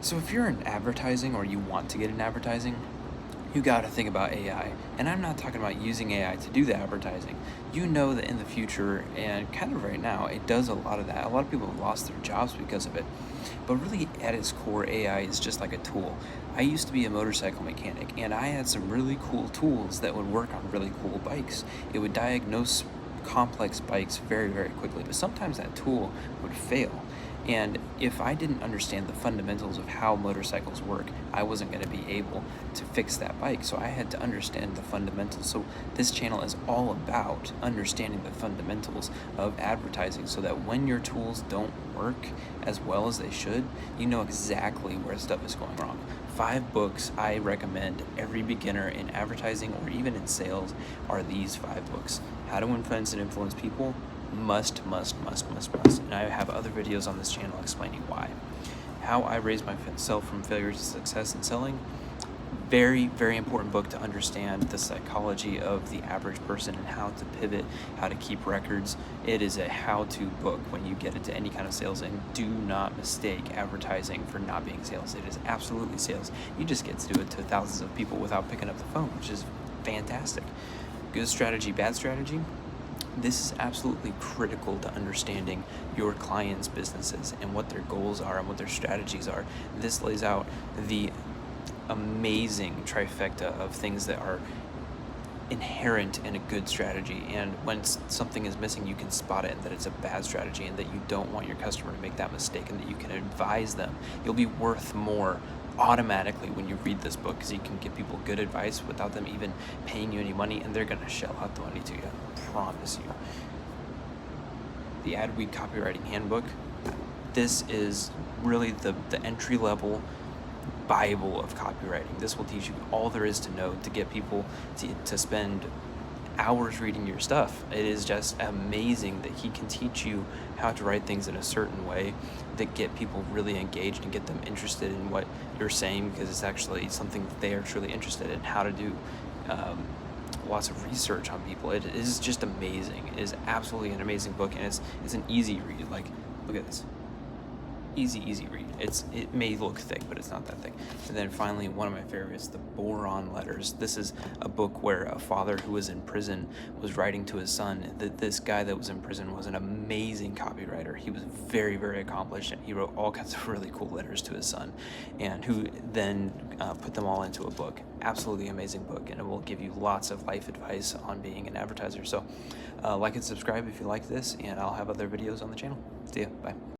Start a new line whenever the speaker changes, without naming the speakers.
So if you're in advertising or you want to get in advertising, you got to think about AI. And I'm not talking about using AI to do the advertising. You know that in the future and kind of right now, it does a lot of that. A lot of people have lost their jobs because of it. But really, at its core, AI is just like a tool. I used to be a motorcycle mechanic, and I had some really cool tools that would work on really cool bikes. It would diagnose complex bikes very, very quickly, but sometimes that tool would fail. And if I didn't understand the fundamentals of how motorcycles work, I wasn't going to be able to fix that bike. So I had to understand the fundamentals. So this channel is all about understanding the fundamentals of advertising so that when your tools don't work as well as they should, you know exactly where stuff is going wrong. 5 books I recommend every beginner in advertising or even in sales are these 5 books. How to Influence and Influence People, must. And I have other videos on this channel explaining why. How I Raised Myself from Failure to Success in Selling, very, very important book to understand the psychology of the average person and how to pivot, how to keep records. It is a how-to book when you get into any kind of sales, and do not mistake advertising for not being sales. It is absolutely sales. You just get to do it to thousands of people without picking up the phone, which is fantastic. Good strategy, bad strategy. This is absolutely critical to understanding your clients' businesses and what their goals are and what their strategies are. This lays out the amazing trifecta of things that are inherent in a good strategy, and when something is missing, you can spot it, and that it's a bad strategy, and that you don't want your customer to make that mistake, and that you can advise them. You'll be worth more automatically when you read this book, because you can give people good advice without them even paying you any money, and they're going to shell out the money to you, I promise you. The Adweek Copywriting Handbook. This is really the entry level Bible of copywriting. This will teach you all there is to know to get people to spend hours reading your stuff. It is just amazing that he can teach you how to write things in a certain way that get people really engaged and get them interested in what you're saying, because it's actually something that they are truly interested in. How to do lots of research on people. It is just amazing. It is absolutely an amazing book, and it's an easy read. Like, look at this. Easy read. It may look thick, but it's not that thick. And then finally, one of my favorites, The Boron Letters. This is a book where a father who was in prison was writing to his son. That this guy that was in prison was an amazing copywriter. He was very, very accomplished, and he wrote all kinds of really cool letters to his son, and who then put them all into a book. Absolutely amazing book, and it will give you lots of life advice on being an advertiser. So like and subscribe if you like this, and I'll have other videos on the channel. See ya. Bye.